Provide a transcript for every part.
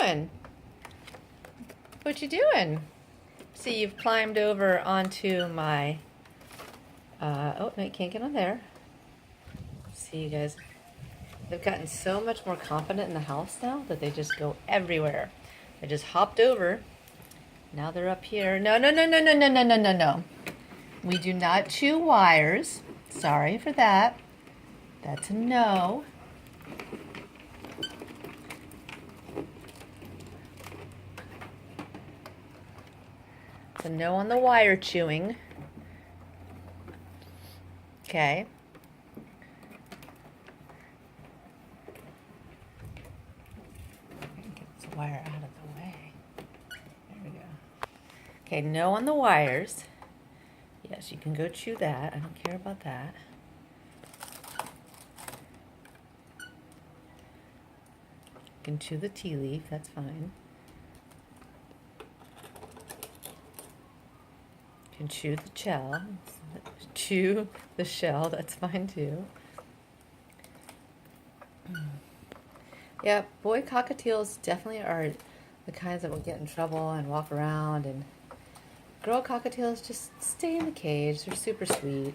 doing? What you doing? See, you've climbed over onto my, oh, no, you can't get on there. See, you guys, they've gotten so much more confident in the house now that they just go everywhere. I just hopped over. Now they're up here. No, no, no, no, no, no, no, no, no, no. We do not chew wires. Sorry for that. That's a no. It's a no on the wire chewing. Okay. Get this wire out of the way. There we go. Okay, no on the wires. Yes, you can go chew that. I don't care about that. You can chew the tea leaf, that's fine. You can chew the shell. Chew the shell, that's fine too. Yeah, boy cockatiels definitely are the kinds that will get in trouble and walk around, and girl cockatiels just stay in the cage. They're super sweet.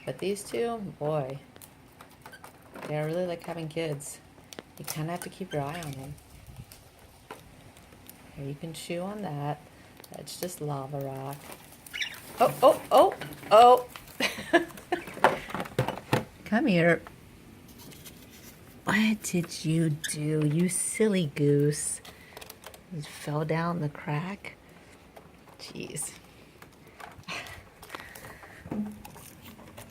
But these two, boy, they're really like having kids. You kind of have to keep your eye on them. Here, you can chew on that. That's just lava rock. Oh, oh, oh, oh. Come here. What did you do, you silly goose? You fell down the crack? Jeez.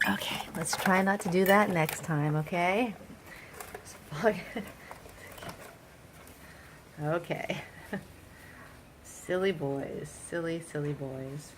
Okay, let's try not to do that next time, okay? Okay. Silly boys, silly, silly boys.